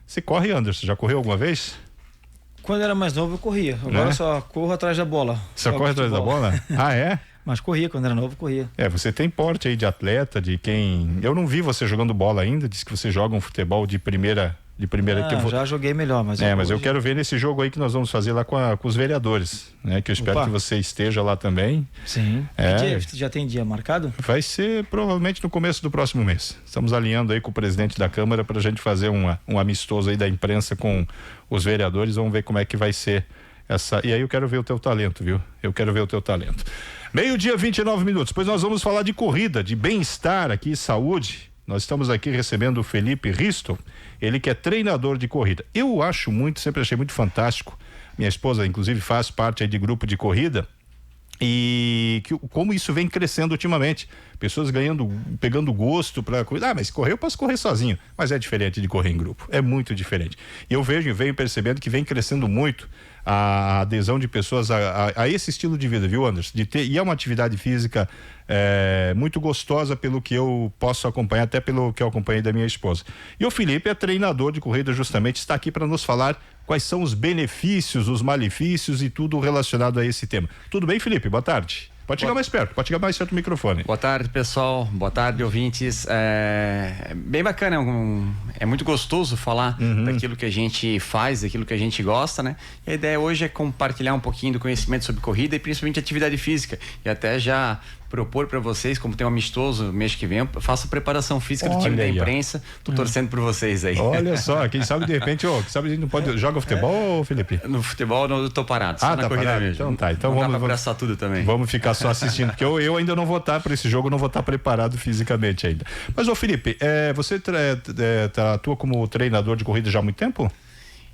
Você corre, Anderson? Já correu alguma vez? Quando era mais novo eu corria, agora só corro atrás da bola. Só corre atrás da bola? Ah, é? Mas corria, quando era novo corria. Você tem porte aí de atleta, de quem... Eu não vi você jogando bola ainda, diz que você joga um futebol de primeira... Já joguei melhor, mas... Mas eu quero ver nesse jogo aí que nós vamos fazer lá com os vereadores, né? Que eu espero que você esteja lá também. Sim. Já tem dia marcado? Vai ser provavelmente no começo do próximo mês. Estamos alinhando aí com o presidente da Câmara pra gente fazer um amistoso aí da imprensa com os vereadores. Vamos ver como é que vai ser essa... E aí eu quero ver o teu talento, viu? Eu quero ver o teu talento. 12h, 29 minutos. Depois nós vamos falar de corrida, de bem-estar aqui, saúde. Nós estamos aqui recebendo o Felipe Risto, ele que é treinador de corrida. Eu acho sempre achei muito fantástico. Minha esposa, inclusive, faz parte aí de grupo de corrida. E como isso vem crescendo ultimamente. Pessoas pegando gosto para correr. Mas correr eu posso correr sozinho. Mas é diferente de correr em grupo. É muito diferente. E eu venho percebendo que vem crescendo muito a adesão de pessoas a esse estilo de vida, viu, Anderson? E é uma atividade física muito gostosa pelo que eu posso acompanhar, até pelo que eu acompanhei da minha esposa. E o Felipe é treinador de corrida, justamente, está aqui para nos falar quais são os benefícios, os malefícios e tudo relacionado a esse tema. Tudo bem, Felipe? Boa tarde. Pode chegar mais perto, pode chegar mais perto do microfone. Boa tarde, pessoal. Boa tarde, ouvintes. É bem bacana, é muito gostoso falar daquilo que a gente faz, daquilo que a gente gosta, né? E a ideia hoje é compartilhar um pouquinho do conhecimento sobre corrida e principalmente atividade física. E até já propor para vocês, como tem um amistoso mês que vem, eu faço a preparação física do time da imprensa. Tô torcendo por vocês aí. Olha só, quem sabe de repente, quem sabe a gente não pode... Joga futebol, Felipe? No futebol eu tô parado, só na corrida parado mesmo. Então tá, então não dá pra abraçar tudo também. Vamos ficar só assistindo, porque eu ainda não vou estar para esse jogo, não vou estar preparado fisicamente ainda. Mas, Felipe, você atua como treinador de corrida já há muito tempo?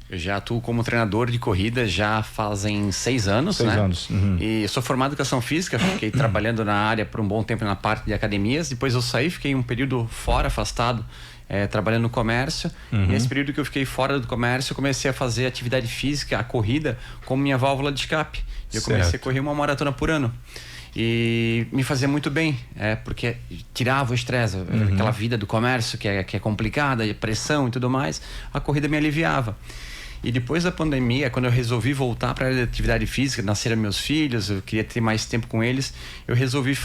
Eu já atuo como treinador de corrida já fazem 6 anos, 6 anos. E eu sou formado em educação física, fiquei trabalhando na área por um bom tempo na parte de academias, depois eu saí, fiquei um período fora, afastado, trabalhando no comércio. E nesse período que eu fiquei fora do comércio, eu comecei a fazer atividade física, a corrida, como minha válvula de escape. E eu comecei a correr uma maratona por ano. E me fazia muito bem, porque tirava o estresse, aquela vida do comércio que é complicada, pressão e tudo mais, a corrida me aliviava. E depois da pandemia, quando eu resolvi voltar para a área de atividade física, nasceram meus filhos, eu queria ter mais tempo com eles, eu resolvi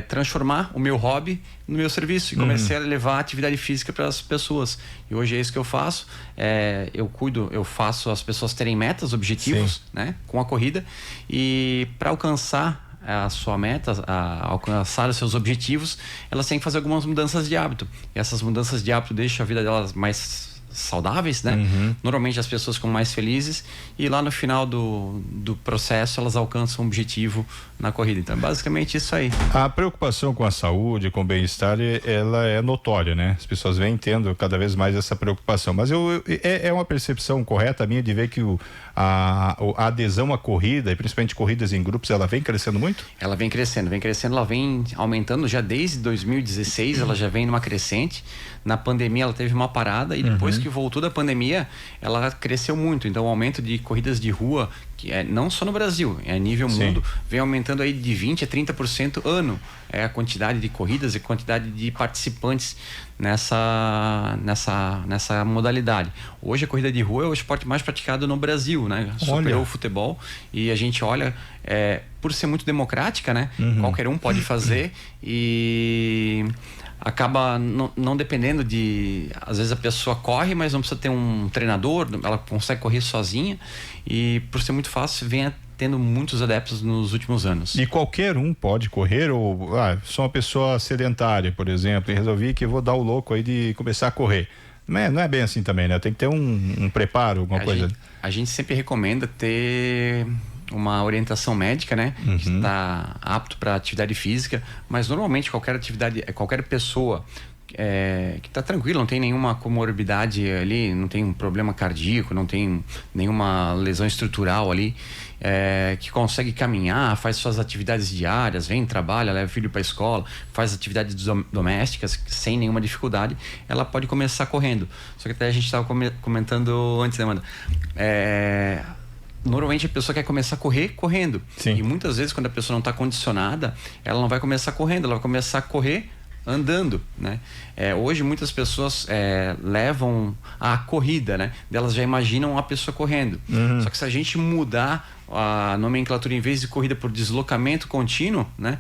transformar o meu hobby no meu serviço e comecei a levar atividade física para as pessoas. E hoje é isso que eu faço. Eu faço as pessoas terem metas, objetivos, né, com a corrida, e para alcançar a sua meta, alcançar os seus objetivos, elas têm que fazer algumas mudanças de hábito. E essas mudanças de hábito deixam a vida delas mais saudáveis, né? Normalmente as pessoas ficam mais felizes e lá no final do processo elas alcançam um objetivo na corrida. Então, basicamente isso aí. A preocupação com a saúde, com o bem-estar, ela é notória, né? As pessoas vêm tendo cada vez mais essa preocupação, mas é uma percepção correta minha de ver que a adesão à corrida, e principalmente corridas em grupos, ela vem crescendo muito? Ela vem crescendo, ela vem aumentando já desde 2016, ela já vem numa crescente. Na pandemia ela teve uma parada e depois que voltou da pandemia, ela cresceu muito. Então o aumento de corridas de rua, que não só no Brasil, a nível mundo, vem aumentando aí de 20% a 30% ano. É a quantidade de corridas e quantidade de participantes nessa modalidade. Hoje a corrida de rua é o esporte mais praticado no Brasil, né? Superou o futebol e a gente olha, por ser muito democrática, né? Qualquer um pode fazer e acaba não dependendo de... Às vezes a pessoa corre, mas não precisa ter um treinador, ela consegue correr sozinha e por ser muito fácil, vem tendo muitos adeptos nos últimos anos. E qualquer um pode correr ou sou uma pessoa sedentária, por exemplo, e resolvi que vou dar o louco aí de começar a correr. Não é bem assim também, né? Tem que ter um preparo, alguma coisa. A gente sempre recomenda ter uma orientação médica, né? Que está apto para atividade física, mas normalmente qualquer pessoa que está tranquila, não tem nenhuma comorbidade ali, não tem um problema cardíaco, não tem nenhuma lesão estrutural ali, que consegue caminhar, faz suas atividades diárias, vem, trabalha, leva o filho para a escola, faz atividades domésticas sem nenhuma dificuldade, ela pode começar correndo. Só que até a gente estava comentando antes, né, Amanda? Normalmente a pessoa quer começar a correr correndo. Sim. E muitas vezes quando a pessoa não está condicionada, ela não vai começar correndo, ela vai começar a correr andando, né? Hoje muitas pessoas levam a corrida, né? Elas já imaginam a pessoa correndo. Só que se a gente mudar a nomenclatura, em vez de corrida por deslocamento contínuo, né?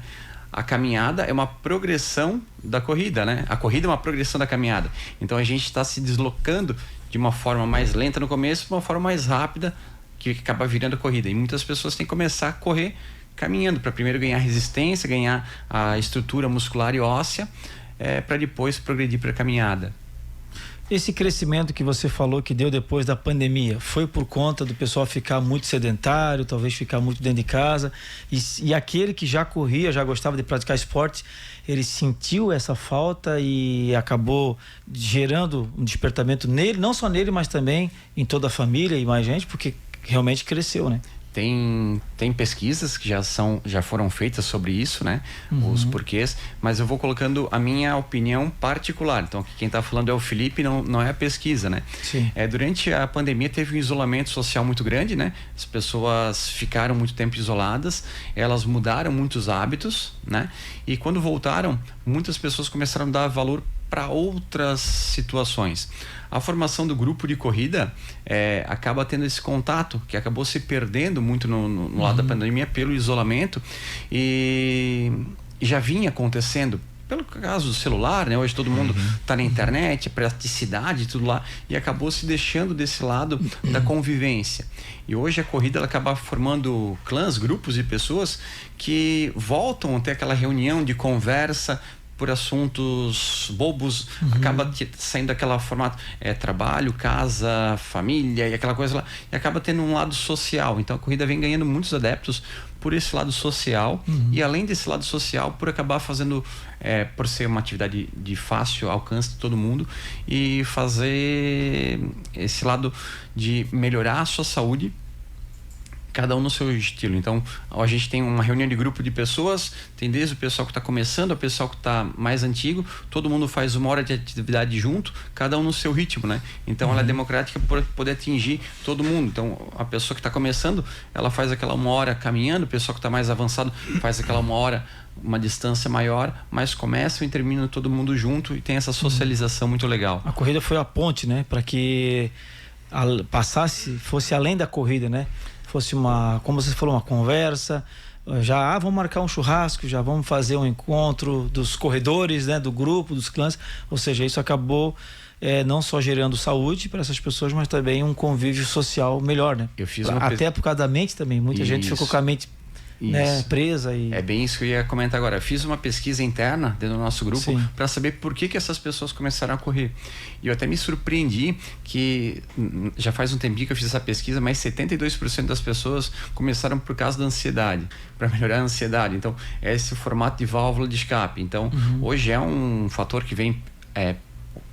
A caminhada é uma progressão da corrida, né? A corrida é uma progressão da caminhada. Então a gente está se deslocando de uma forma mais lenta no começo, de uma forma mais rápida, que acaba virando a corrida. E muitas pessoas têm que começar a correr caminhando, para primeiro ganhar resistência, ganhar a estrutura muscular e óssea, para depois progredir para a caminhada. Esse crescimento que você falou que deu depois da pandemia, foi por conta do pessoal ficar muito sedentário, talvez ficar muito dentro de casa, e aquele que já corria, já gostava de praticar esporte, ele sentiu essa falta e acabou gerando um despertamento nele, não só nele, mas também em toda a família e mais gente, porque realmente cresceu, né? Tem pesquisas que já foram feitas sobre isso, né? Os porquês, mas eu vou colocando a minha opinião particular. Então, aqui quem está falando é o Felipe, não é a pesquisa, né? Sim. Durante a pandemia teve um isolamento social muito grande, né? As pessoas ficaram muito tempo isoladas, elas mudaram muitos hábitos, né? E quando voltaram, muitas pessoas começaram a dar valor para outras situações. A formação do grupo de corrida acaba tendo esse contato que acabou se perdendo muito no lado da pandemia pelo isolamento e já vinha acontecendo pelo caso do celular, né? Hoje todo mundo está na internet, praticidade, tudo lá, e acabou se deixando desse lado da convivência. E hoje a corrida ela acaba formando clãs, grupos de pessoas que voltam a ter aquela reunião de conversa por assuntos bobos, acaba saindo daquela formato trabalho, casa, família e aquela coisa lá, e acaba tendo um lado social. Então a corrida vem ganhando muitos adeptos por esse lado social, e além desse lado social, por acabar fazendo, por ser uma atividade de fácil alcance de todo mundo, e fazer esse lado de melhorar a sua saúde, cada um no seu estilo. Então a gente tem uma reunião de grupo de pessoas, tem desde o pessoal que está começando ao pessoal que está mais antigo, todo mundo faz 1 hora de atividade junto, cada um no seu ritmo, né? Então ela é democrática por poder atingir todo mundo. Então a pessoa que está começando, ela faz aquela 1 hora caminhando, o pessoal que está mais avançado faz aquela 1 hora, uma distância maior, mas começam e terminam todo mundo junto e tem essa socialização muito legal. A corrida foi a ponte, né? Para que fosse além da corrida, né? Fosse como você falou, uma conversa, vamos marcar um churrasco, já vamos fazer um encontro dos corredores, né, do grupo, dos clãs, ou seja, isso acabou não só gerando saúde para essas pessoas, mas também um convívio social melhor, né? Até por causa da mente também, muita gente ficou com a mente presa. É bem isso que eu ia comentar agora. Eu fiz uma pesquisa interna dentro do nosso grupo para saber por que essas pessoas começaram a correr. E eu até me surpreendi que já faz um tempinho que eu fiz essa pesquisa, mas 72% das pessoas começaram por causa da ansiedade, para melhorar a ansiedade. Então, é esse formato de válvula de escape. Então, hoje é um fator que vem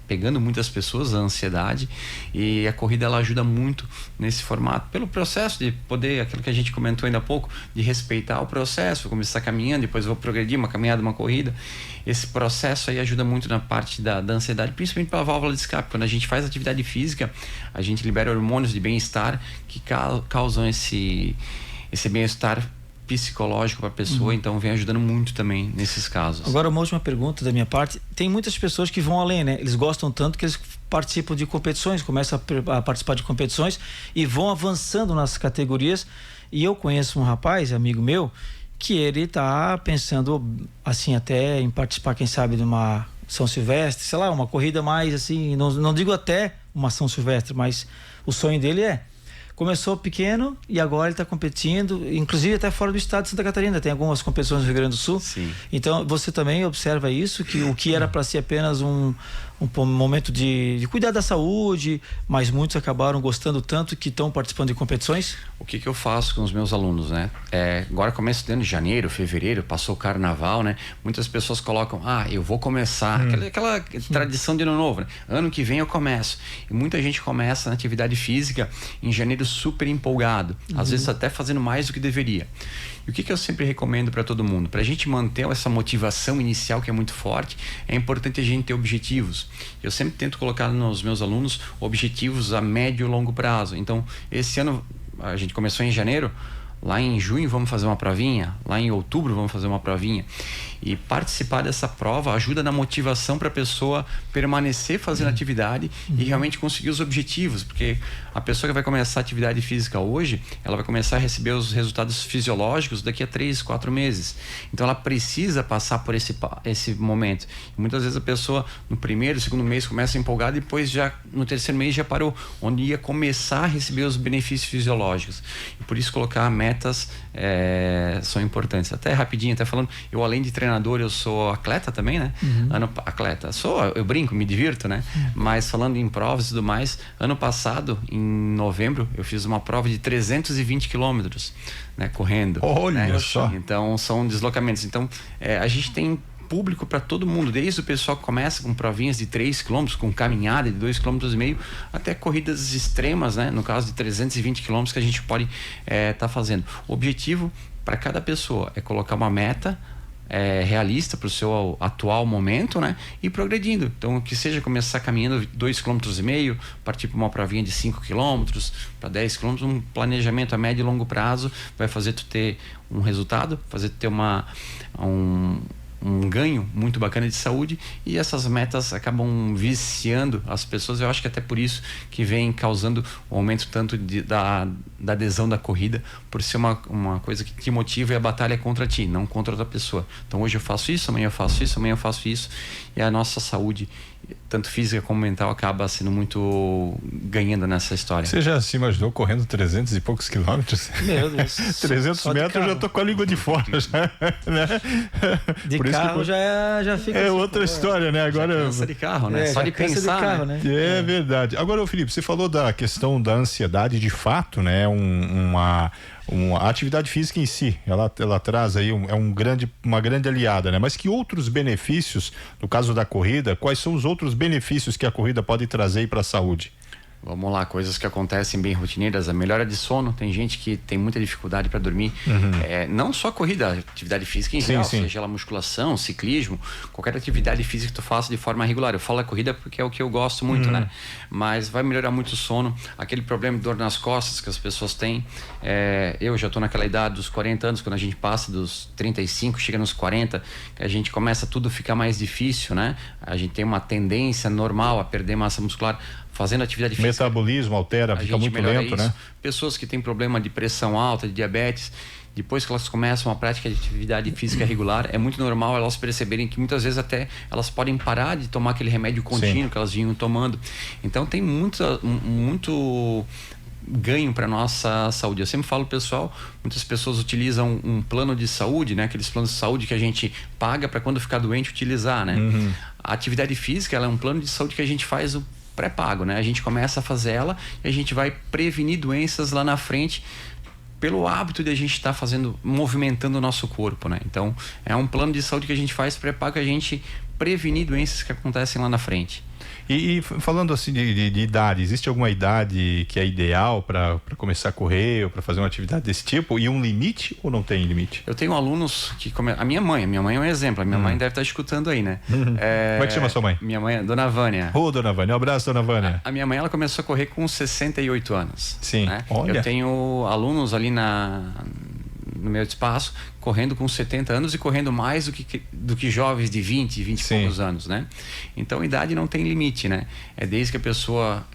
pegando muitas pessoas, a ansiedade, e a corrida ela ajuda muito nesse formato, pelo processo de poder, aquilo que a gente comentou ainda há pouco, de respeitar o processo, começar caminhando, depois vou progredir, uma caminhada, uma corrida. Esse processo aí ajuda muito na parte da ansiedade, principalmente pela válvula de escape. Quando a gente faz atividade física, a gente libera hormônios de bem-estar que causam esse bem-estar psicológico para a pessoa, então vem ajudando muito também nesses casos. Agora uma última pergunta da minha parte, tem muitas pessoas que vão além, né? Eles gostam tanto que eles participam de competições, começam a participar de competições e vão avançando nas categorias, e eu conheço um rapaz, amigo meu, que ele tá pensando assim até em participar, quem sabe, de uma São Silvestre, sei lá, uma corrida mais assim, não digo até uma São Silvestre, mas o sonho dele começou pequeno e agora ele está competindo, inclusive até fora do estado de Santa Catarina, tem algumas competições no Rio Grande do Sul. Sim. Então você também observa isso, que o que era para ser apenas um momento de cuidar da saúde, mas muitos acabaram gostando tanto que estão participando de competições. O que eu faço com os meus alunos, né? Agora começa dentro de janeiro, fevereiro, passou o carnaval, né? Muitas pessoas colocam, eu vou começar, aquela tradição de ano novo, né? Ano que vem eu começo. E muita gente começa na atividade física em janeiro super empolgado, às vezes até fazendo mais do que deveria. E o que eu sempre recomendo para todo mundo? Para a gente manter essa motivação inicial que é muito forte, é importante a gente ter objetivos. Eu sempre tento colocar nos meus alunos objetivos a médio e longo prazo. Então, esse ano, a gente começou em janeiro, lá em junho vamos fazer uma provinha, lá em outubro vamos fazer uma provinha. E participar dessa prova ajuda na motivação para a pessoa permanecer fazendo atividade e realmente conseguir os objetivos, porque a pessoa que vai começar a atividade física hoje, ela vai começar a receber os resultados fisiológicos daqui a 3, 4 meses. Então ela precisa passar por esse momento. E muitas vezes a pessoa no primeiro, segundo mês começa empolgada e depois já no terceiro mês já parou, onde ia começar a receber os benefícios fisiológicos. E por isso colocar metas são importantes. Até rapidinho, até falando, eu além de treinador, eu sou atleta também, né? Atleta. Eu brinco, me divirto, né? Mas falando em provas e tudo mais, ano passado, em novembro, eu fiz uma prova de 320 quilômetros, né? Correndo. Olha né? só. Então, são deslocamentos. Então, a gente tem público para todo mundo, desde o pessoal que começa com provinhas de 3 km, com caminhada de 2,5 km, até corridas extremas, né? No caso de 320 km que a gente pode tá fazendo. O objetivo para cada pessoa é colocar uma meta realista para o seu atual momento, né? E progredindo. Então, que seja começar caminhando 2,5 km, partir para uma provinha de 5 km, para 10 km, um planejamento a médio e longo prazo vai fazer tu ter um resultado, fazer tu ter um ganho muito bacana de saúde, e essas metas acabam viciando as pessoas. Eu acho que até por isso que vem causando o aumento tanto da adesão da corrida, por ser uma coisa que te motiva, e a batalha é contra ti, não contra outra pessoa. Então hoje eu faço isso, amanhã eu faço isso, amanhã eu faço isso, e a nossa saúde, tanto física como mental, acaba sendo muito ganhando nessa história. Você já se imaginou correndo 300 e poucos quilômetros? Meu Deus. 300 metros eu já tô com a língua de fora, já, né? De por carro que, já fica assim, outra história, né? Agora cansa de carro, né? Só de pensar, de carro, né? É verdade. Agora, Felipe, você falou da questão da ansiedade, de fato, né? A atividade física em si, ela traz aí uma grande aliada, né? Mas que outros benefícios, no caso da corrida, quais são os outros benefícios que a corrida pode trazer para a saúde? Vamos lá, coisas que acontecem bem rotineiras, a melhora de sono. Tem gente que tem muita dificuldade para dormir. Não só corrida, atividade física em geral, seja ela musculação, ciclismo, qualquer atividade física que tu faça de forma regular. Eu falo a corrida porque é o que eu gosto muito, né? Mas vai melhorar muito o sono, aquele problema de dor nas costas que as pessoas têm. Eu já estou naquela idade dos 40 anos, quando a gente passa dos 35, chega nos 40, a gente começa tudo a ficar mais difícil, né? A gente tem uma tendência normal a perder massa muscular. Fazendo atividade física, metabolismo altera, fica muito lento, né? Pessoas que têm problema de pressão alta, de diabetes, depois que elas começam a prática de atividade física regular, é muito normal elas perceberem que muitas vezes até elas podem parar de tomar aquele remédio contínuo que elas vinham tomando. Então tem muito ganho para nossa saúde. Eu sempre falo, pessoal, muitas pessoas utilizam um plano de saúde, né? Aqueles planos de saúde que a gente paga para quando ficar doente utilizar, né? A atividade física, ela é um plano de saúde que a gente faz o pré-pago, né? A gente começa a fazer ela e a gente vai prevenir doenças lá na frente pelo hábito de a gente estar movimentando o nosso corpo, né? Então, é um plano de saúde que a gente faz pré-pago, a gente prevenir doenças que acontecem lá na frente. E falando assim de idade, existe alguma idade que é ideal para começar a correr ou para fazer uma atividade desse tipo, e um limite ou não tem limite? Eu tenho alunos que a minha mãe é um exemplo, a minha mãe deve estar escutando aí, né? Como é que chama sua mãe? Minha mãe é Dona Vânia. Dona Vânia, um abraço, Dona Vânia. A minha mãe, ela começou a correr com 68 anos. Sim, né? olha. Eu tenho alunos ali no meu espaço, correndo com 70 anos e correndo mais do que jovens de 20 e poucos anos, né? Então, a idade não tem limite, né? É desde que a pessoa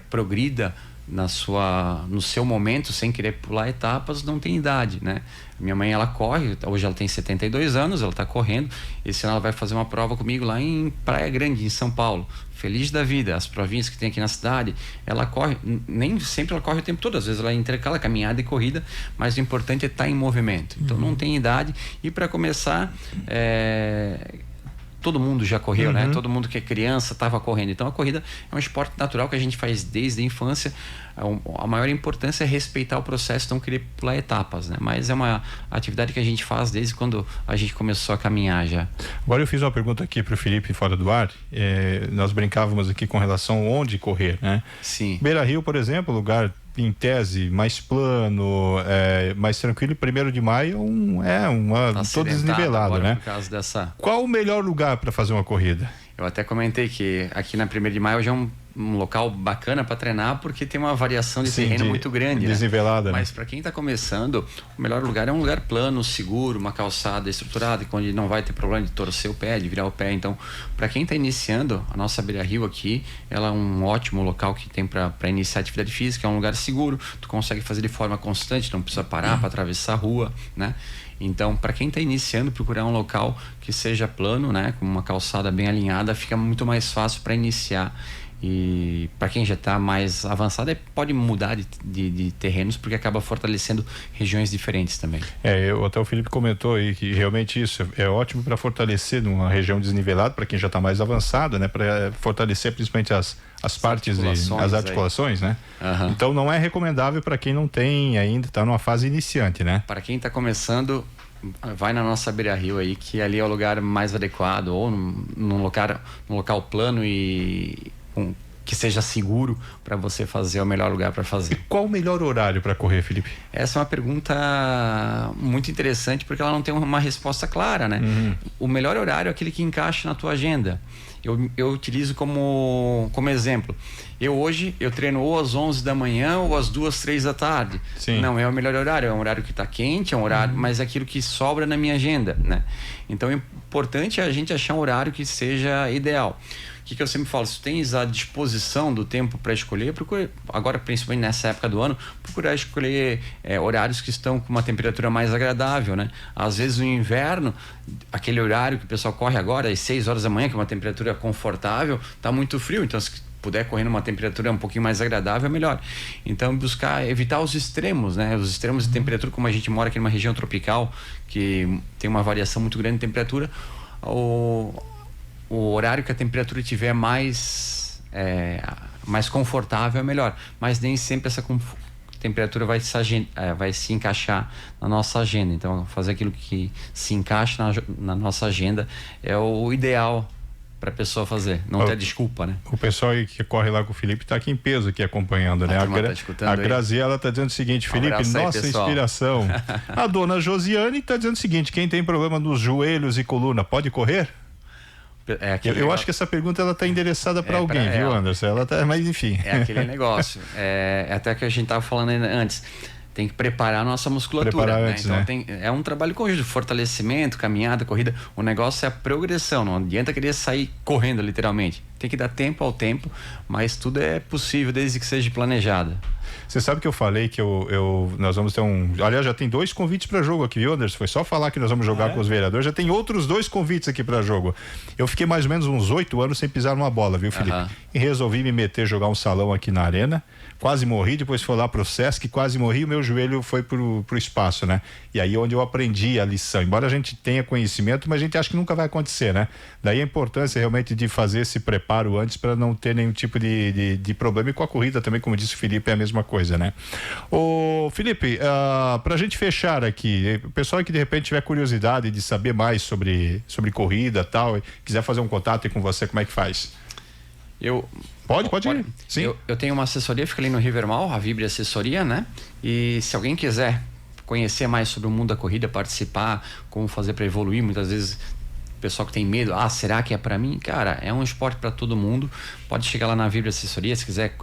progrida no seu momento, sem querer pular etapas, não tem idade, né? Minha mãe, ela corre, hoje ela tem 72 anos, ela está correndo. Esse ano ela vai fazer uma prova comigo lá em Praia Grande, em São Paulo. Feliz da vida, as provinhas que tem aqui na cidade, ela corre, nem sempre ela corre o tempo todo, às vezes ela intercala caminhada e corrida, mas o importante é estar em movimento. Então não tem idade. E para começar, todo mundo já correu, né? Todo mundo que é criança estava correndo. Então a corrida é um esporte natural que a gente faz desde a infância. A maior importância é respeitar o processo, não querer pular etapas, né? Mas é uma atividade que a gente faz desde quando a gente começou a caminhar já. Agora eu fiz uma pergunta aqui para o Felipe fora do ar. Nós brincávamos aqui com relação a onde correr, né? Sim. Beira-Rio, por exemplo, lugar em tese mais plano, mais tranquilo. 1º de Maio todo desnivelado, né? Por causa dessa... Qual o melhor lugar para fazer uma corrida? Eu até comentei que aqui na 1º de Maio já é um um local bacana para treinar, porque tem uma variação de terreno muito grande, desnivelada, né? Mas para quem está começando, o melhor lugar é um lugar plano, seguro, uma calçada estruturada, onde não vai ter problema de torcer o pé, de virar o pé. Então, para quem está iniciando, a nossa Beira-Rio aqui, ela é um ótimo local que tem para iniciar atividade física. É um lugar seguro, tu consegue fazer de forma constante, não precisa parar para atravessar a rua, né? Então, para quem está iniciando, procurar um local que seja plano, né, com uma calçada bem alinhada, fica muito mais fácil para iniciar. E para quem já está mais avançado, pode mudar de terrenos, porque acaba fortalecendo regiões diferentes também. Até o Felipe comentou aí que realmente isso é ótimo para fortalecer numa região desnivelada, para quem já está mais avançado, né, para fortalecer principalmente as partes, as articulações, né? Uhum. Então não é recomendável para quem não tem ainda, está numa fase iniciante, né? Para quem está começando, vai na nossa Beira-Rio aí, que ali é o lugar mais adequado, ou num local plano e que seja seguro para você fazer o melhor lugar para fazer. E qual o melhor horário para correr, Felipe? Essa é uma pergunta muito interessante, porque ela não tem uma resposta clara, né? Uhum. O melhor horário é aquele que encaixa na tua agenda. Eu utilizo como exemplo. Hoje eu treino ou às 11 da manhã ou às 2, 3 da tarde. Sim. Não é o melhor horário, é um horário que está quente, é um horário, mas é aquilo que sobra na minha agenda, né? Então, o importante é a gente achar um horário que seja ideal. O que eu sempre falo, se tens a disposição do tempo para escolher, procure, agora principalmente nessa época do ano, procurar escolher horários que estão com uma temperatura mais agradável, né? Às vezes no inverno, aquele horário que o pessoal corre agora, às 6 horas da manhã, que é uma temperatura confortável, está muito frio, então se puder correr numa temperatura um pouquinho mais agradável, é melhor. Então, evitar os extremos, né? Os extremos de temperatura, como a gente mora aqui numa região tropical, que tem uma variação muito grande de temperatura, o horário que a temperatura tiver mais confortável é melhor, mas nem sempre essa temperatura vai se encaixar na nossa agenda. Então, fazer aquilo que se encaixa na nossa agenda é o ideal para a pessoa fazer, não ter desculpa, né? O pessoal aí que corre lá com o Felipe está aqui em peso aqui acompanhando, né? A Graziela está dizendo o seguinte: Felipe, nossa inspiração. A dona Josiane está dizendo o seguinte: quem tem problema nos joelhos e coluna pode correr? Eu acho que essa pergunta ela está endereçada para alguém, viu, Anderson? Mas enfim. É aquele negócio. Até que a gente estava falando antes. Tem que preparar a nossa musculatura, né? Antes, então né? É um trabalho conjunto, fortalecimento, caminhada, corrida. O negócio é a progressão, não adianta querer sair correndo literalmente. Tem que dar tempo ao tempo, mas tudo é possível desde que seja planejado. Você sabe que eu falei que nós vamos ter aliás, já tem 2 convites para jogo aqui, viu, Anderson? Foi só falar que nós vamos jogar com os vereadores, já tem outros 2 convites aqui para jogo. Eu fiquei mais ou menos uns 8 anos sem pisar numa bola, viu, Felipe? E resolvi me meter, jogar um salão aqui na arena. Quase morri, depois fui lá pro Sesc, quase morri, o meu joelho foi pro espaço, né? E aí onde eu aprendi a lição. Embora a gente tenha conhecimento, mas a gente acha que nunca vai acontecer, né? Daí a importância realmente de fazer esse preparo antes para não ter nenhum tipo de problema. E com a corrida também, como disse o Felipe, é a mesma coisa, né? Ô Felipe, pra gente fechar aqui, o pessoal que de repente tiver curiosidade de saber mais sobre corrida e tal, e quiser fazer um contato aí com você, como é que faz? Pode ir. Sim. Eu tenho uma assessoria, fica ali no Rivermal, a Vibre Assessoria, né? E se alguém quiser conhecer mais sobre o mundo da corrida, participar, como fazer para evoluir, muitas vezes o pessoal que tem medo, será que é para mim? Cara, é um esporte para todo mundo. Pode chegar lá na Vibre Assessoria, se quiser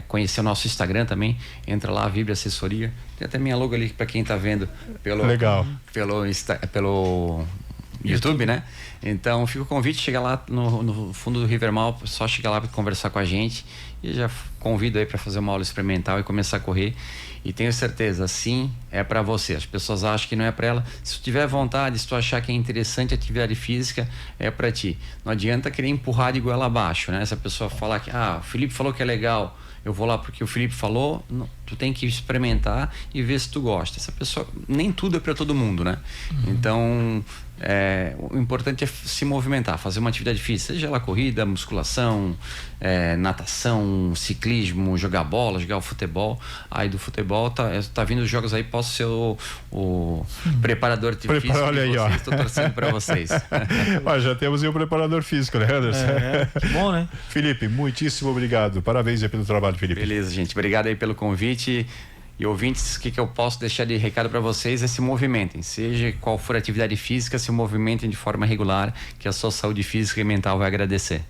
conhecer o nosso Instagram também, entra lá, Vibre Assessoria. Tem até minha logo ali para quem tá vendo pelo YouTube, né? Então fica o convite, chega lá no fundo do Rivermal, só chegar lá para conversar com a gente, e já convido aí para fazer uma aula experimental e começar a correr. E tenho certeza, sim, é para você. As pessoas acham que não é para ela. Se tu tiver vontade, se tu achar que é interessante a atividade física, é para ti. Não adianta querer empurrar de goela abaixo, né? Se a pessoa falar que o Felipe falou que é legal, eu vou lá porque o Felipe falou, não, tu tem que experimentar e ver se tu gosta. Essa pessoa, nem tudo é para todo mundo, né? Então, o importante é se movimentar, fazer uma atividade física, seja ela corrida, musculação, natação, ciclismo, jogar bola, jogar o futebol. Aí do futebol tá vindo os jogos aí, posso ser o preparador de físico. Olha aí, ó. Estou torcendo para vocês. Já temos aí o preparador físico, né, Anderson? Que bom, né? Felipe, muitíssimo obrigado. Parabéns aí pelo trabalho, Felipe. Beleza, gente. Obrigado aí pelo convite. E ouvintes, o que eu posso deixar de recado para vocês é se movimentem. Seja qual for a atividade física, se movimentem de forma regular, que a sua saúde física e mental vai agradecer.